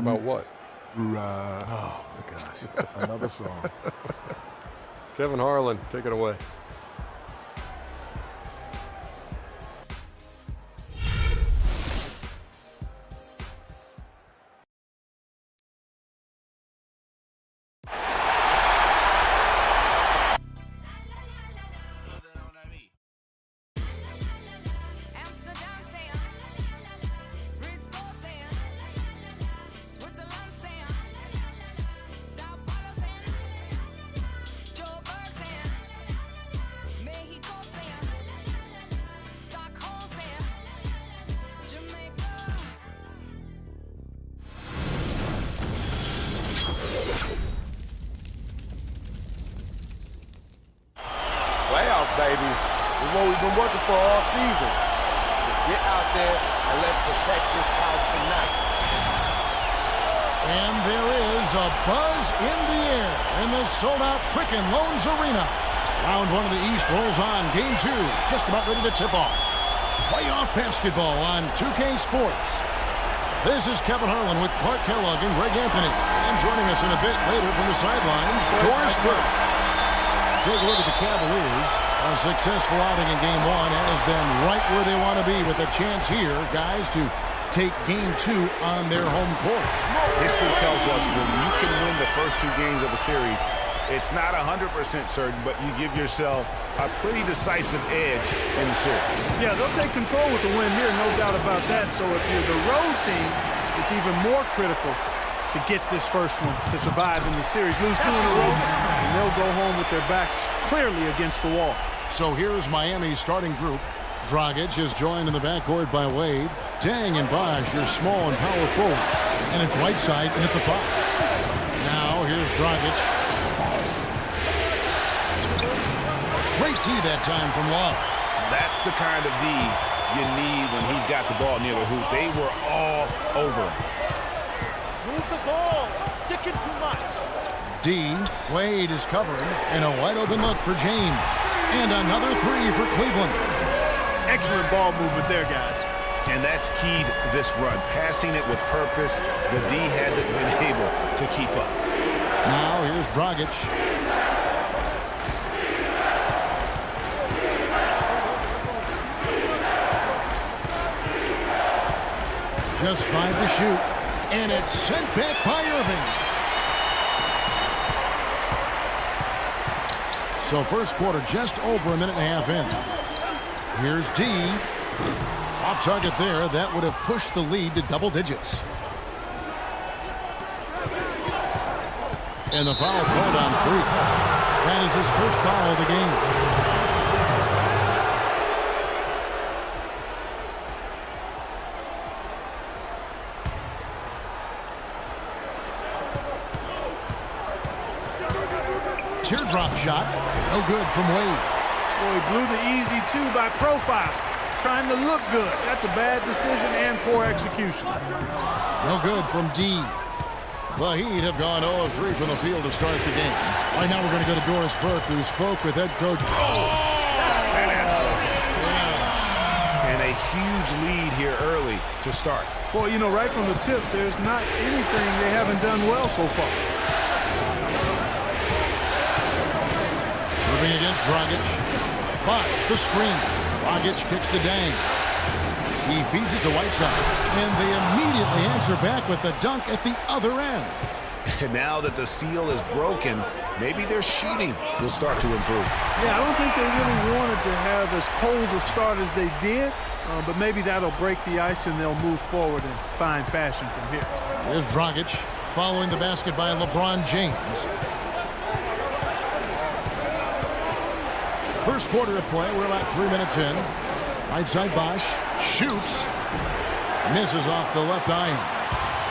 about what? Oh, my gosh. Another song. Kevin Harlan, take it away. Playoffs, baby. It's what we've been working for all season. Just get out there and let's protect this house tonight. And there is a buzz in the air in the sold-out Quicken Loans Arena. Round one of the East rolls on. Game two, just about ready to tip off. Playoff basketball on 2K Sports. This is Kevin Harlan with Clark Kellogg and Greg Anthony. And joining us in a bit later from the sidelines, Doris Burke. Take a look at the Cavaliers. A successful outing in game one has them right where they want to be with a chance here, guys, to take game two on their home court. History tells us when you can win the first two games of a series, it's not 100% certain, but you give yourself a pretty decisive edge in the series. Yeah, they'll take control with the win here, no doubt about that. So if you're the road team, it's even more critical to get this first one to survive in the series. Lose two in a row, and they'll go home with their backs clearly against the wall. So here is Miami's starting group. Dragic is joined in the backcourt by Wade. Dang and Bosh are small and power forwards. And it's right side and at the 5. Now here's Dragic. Great D that time from Love. That's the kind of D you need when he's got the ball near the hoop. They were all over him. Move the ball. Sticking too much. D. Wade is covering. And a wide open look for James. And another three for Cleveland. Excellent ball movement there, guys. And that's keyed this run. Passing it with purpose. The D hasn't been able to keep up. Now here's Dragic. Just 5 to shoot. And it's sent back by Irving. So first quarter just over a minute and a half in. Here's D. Off target there. That would have pushed the lead to double digits. And the foul called on Freak. That is his first foul of the game. Teardrop shot. No good from Wade. Well, he blew the easy two by profile. Trying to look good. That's a bad decision and poor execution. No good from D. The Heat have gone 0 of 3 from the field to start the game. All right, now we're going to go to Doris Burke, who spoke with head coach. And a huge lead here early to start. Well, you know, right from the tip, there's not anything they haven't done well so far. Moving against Dragic. Bosh, the screen. Dragic kicks to Dang. He feeds it to Whiteside. And they immediately answer back with the dunk at the other end. And now that the seal is broken, maybe their shooting will start to improve. Yeah, I don't think they really wanted to have as cold a start as they did, but maybe that'll break the ice and they'll move forward in fine fashion from here. Here's Dragic following the basket by LeBron James. First quarter of play, we're about 3 minutes in. Right side Bosh shoots. Misses off the left iron.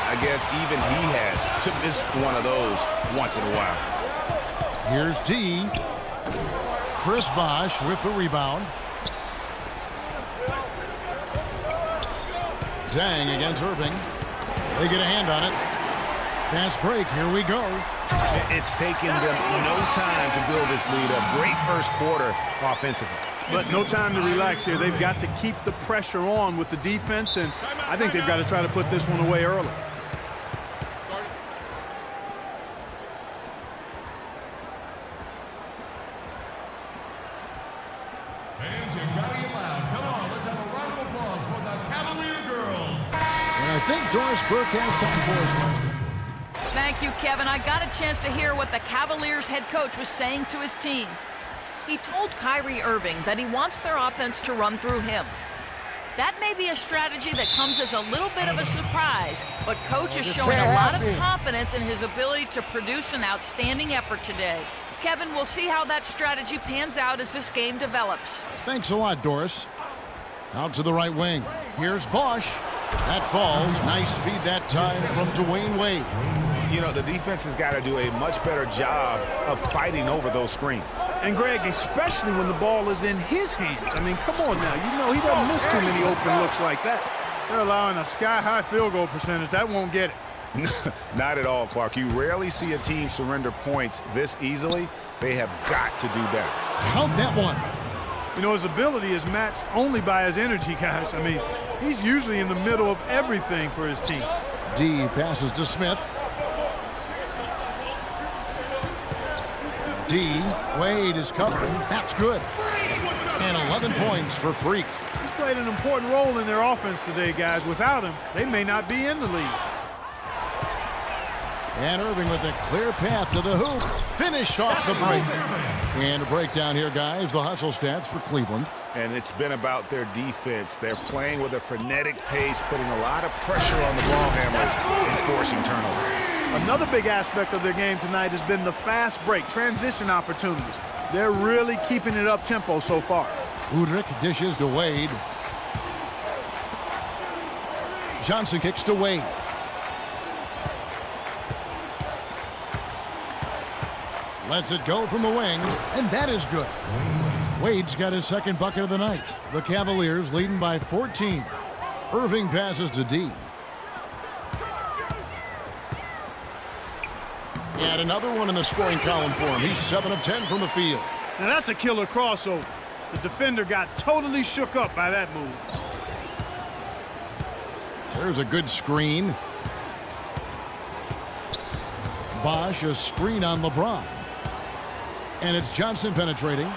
I guess even he has to miss one of those once in a while. Here's D. Chris Bosh with the rebound. Dang against Irving. They get a hand on it. Fast break. Here we go. It's taken them no time to build this lead up. Great first quarter offensively. But no time to relax here. They've got to keep the pressure on with the defense, and I think they've got to try to put this one away early. I think Doris Burke has something for us. Thank you, Kevin. I got a chance to hear what the Cavaliers head coach was saying to his team. He told Kyrie Irving that he wants their offense to run through him. That may be a strategy that comes as a little bit of a surprise, but Coach is showing a lot of confidence in his ability to produce an outstanding effort today. Kevin, we'll see how that strategy pans out as this game develops. Thanks a lot, Doris. Out to the right wing. Here's Bosch. That falls. Nice speed that time from Dwayne Wade. You know, the defense has got to do a much better job of fighting over those screens. And Greg, especially when the ball is in his hands. I mean, come on now. You know he doesn't miss too many open looks like that. They're allowing a sky-high field goal percentage. That won't get it. Not at all, Clark. You rarely see a team surrender points this easily. They have got to do better. Count that one. You know, his ability is matched only by his energy, guys. I mean, he's usually in the middle of everything for his team. D passes to Smith. D. Wade is covering. That's good. And 11 points for Freak. He's played an important role in their offense today, guys. Without him, they may not be in the lead. And Irving with a clear path to the hoop. Finish off the break. And a breakdown here, guys. The hustle stats for Cleveland. And it's been about their defense. They're playing with a frenetic pace, putting a lot of pressure on the ball handlers and forcing turnovers. Another big aspect of their game tonight has been the fast break, transition opportunities. They're really keeping it up-tempo so far. Udrich dishes to Wade. Johnson kicks to Wade. Lets it go from the wing, and that is good. Wade's got his second bucket of the night. The Cavaliers leading by 14. Irving passes to D. And another one in the scoring column for him. He's 7 of 10 from the field. Now that's a killer crossover. The defender got totally shook up by that move. There's a good screen. Bosch, a screen on LeBron. And it's Johnson penetrating.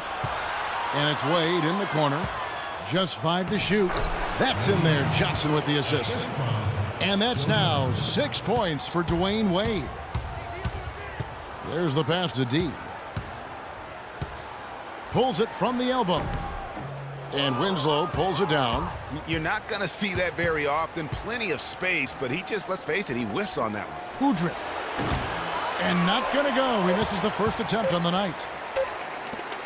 And it's Wade in the corner. Just 5 to shoot. That's in there. Johnson with the assist. And that's now 6 points for Dwayne Wade. There's the pass to D. Pulls it from the elbow. And Winslow pulls it down. You're not going to see that very often. Plenty of space, but he just, let's face it, he whiffs on that one. Udrich. And not going to go. He misses the first attempt on the night.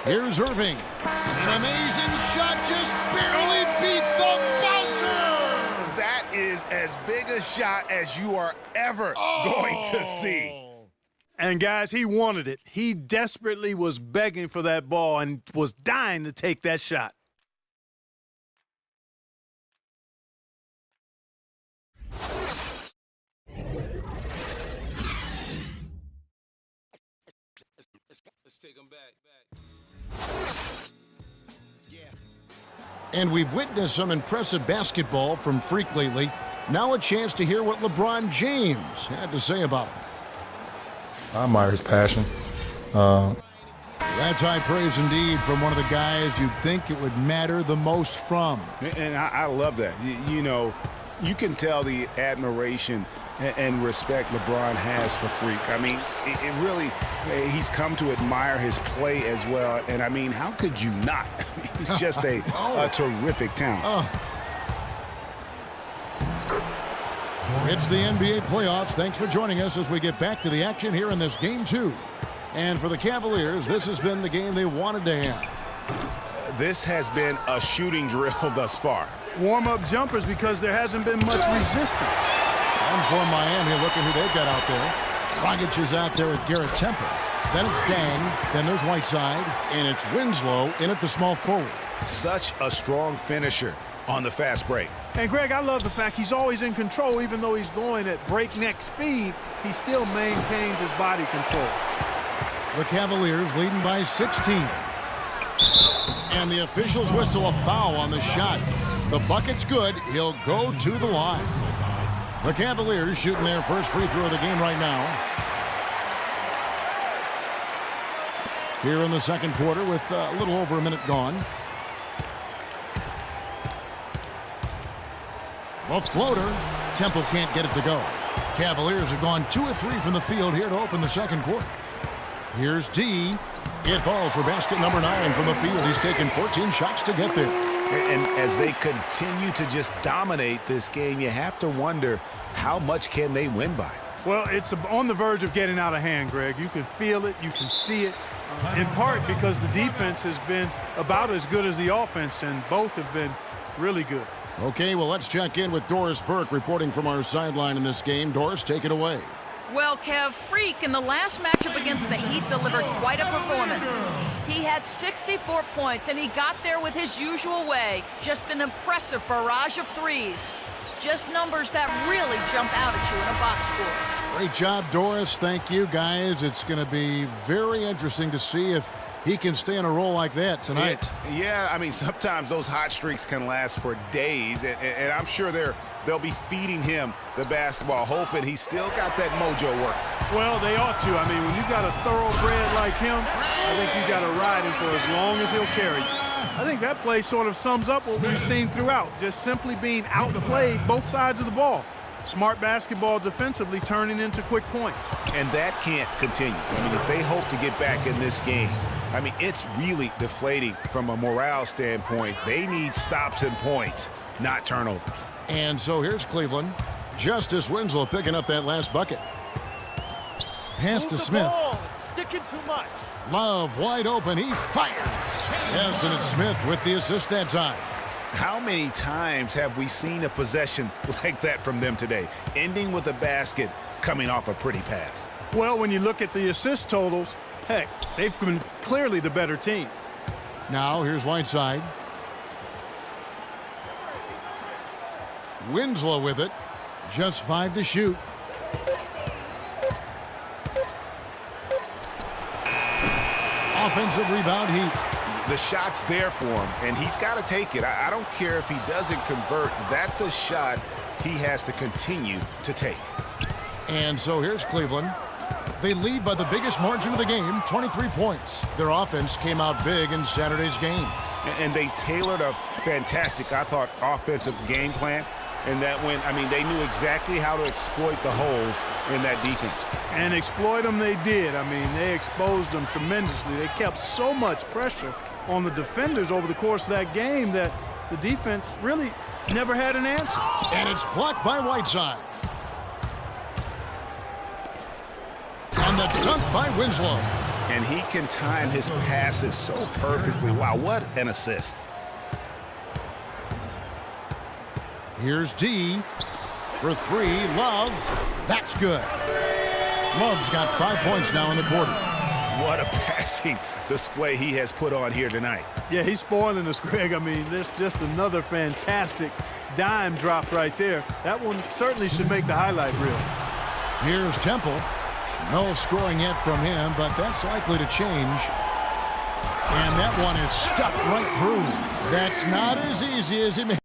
Here's Irving. An amazing shot, just barely beat the buzzer. That is as big a shot as you are ever going to see. And guys, he wanted it. He desperately was begging for that ball and was dying to take that shot. Let's take him back. And we've witnessed some impressive basketball from Freak lately. Now a chance to hear what LeBron James had to say about it. I admire his passion. That's high praise indeed from one of the guys you'd think it would matter the most from. And I love that. You know, you can tell the admiration and respect LeBron has for Freak. I mean, it really, he's come to admire his play as well. And, I mean, how could you not? He's just a terrific talent. It's the NBA playoffs. Thanks for joining us as we get back to the action here in this Game 2. And for the Cavaliers, this has been the game they wanted to have. This has been a shooting drill thus far. Warm-up jumpers because there hasn't been much resistance. And for Miami, look at who they've got out there. Dragic is out there with Garrett Temple. Then it's Dang. Then there's Whiteside. And it's Winslow in at the small forward. Such a strong finisher on the fast break. And, Greg, I love the fact he's always in control. Even though he's going at breakneck speed, he still maintains his body control. The Cavaliers leading by 16. And the officials whistle a foul on the shot. The bucket's good. He'll go to the line. The Cavaliers shooting their first free throw of the game right now. Here in the second quarter with a little over a minute gone. The floater Temple can't get it to go. Cavaliers have gone 2 of 3 from the field here to open the second quarter. Here's D. It falls for basket number 9 from the field. He's taken 14 shots to get there. And as they continue to just dominate this game, you have to wonder how much can they win by. Well, it's on the verge of getting out of hand, Greg. You can feel it. You can see it. In part because the defense has been about as good as the offense, and both have been really good. Okay, well, let's check in with Doris Burke reporting from our sideline in this game. Doris, take it away. Well, Kev, Freak in the last matchup against the Heat delivered quite a performance. He had 64 points, and he got there with his usual way. Just an impressive barrage of threes. Just numbers that really jump out at you in a box score. Great job, Doris. Thank you, guys. It's going to be very interesting to see if he can stay in a role like that tonight. Yeah, I mean, sometimes those hot streaks can last for days, and I'm sure they'll be feeding him the basketball, hoping he's still got that mojo working. Well, they ought to. I mean, when you've got a thoroughbred like him, I think you got to ride him for as long as he'll carry you. I think that play sort of sums up what we've seen throughout, just simply being outplayed both sides of the ball. Smart basketball defensively turning into quick points. And that can't continue. I mean, if they hope to get back in this game, I mean, it's really deflating from a morale standpoint. They need stops and points, not turnovers. And so here's Cleveland. Justice Winslow picking up that last bucket. Pass to Smith. It's sticking too much. Love wide open. He fires. Yes, and it's Smith with the assist that time. How many times have we seen a possession like that from them today, ending with a basket coming off a pretty pass? Well, when you look at the assist totals, heck, they've been clearly the better team. Now here's Whiteside. Winslow with it. Just 5 to shoot. Offensive rebound, Heat. The shot's there for him, and he's got to take it. I don't care if he doesn't convert. That's a shot he has to continue to take. And so here's Cleveland. They lead by the biggest margin of the game, 23 points. Their offense came out big in Saturday's game. And they tailored a fantastic, I thought, offensive game plan. And that when, I mean, they knew exactly how to exploit the holes in that defense. And exploit them they did. I mean, they exposed them tremendously. They kept so much pressure on the defenders over the course of that game that the defense really never had an answer. And it's blocked by Whiteside. And the dunk by Winslow. And he can time his passes so perfectly. Wow, what an assist. Here's D for 3. Love. That's good. Love's got 5 points now in the quarter. What a passing display he has put on here tonight. Yeah, he's spoiling us, Greg. I mean, there's just another fantastic dime drop right there. That one certainly should make the highlight reel. Here's Temple. No scoring yet from him, but that's likely to change. And that one is stuffed right through. That's not as easy as it may.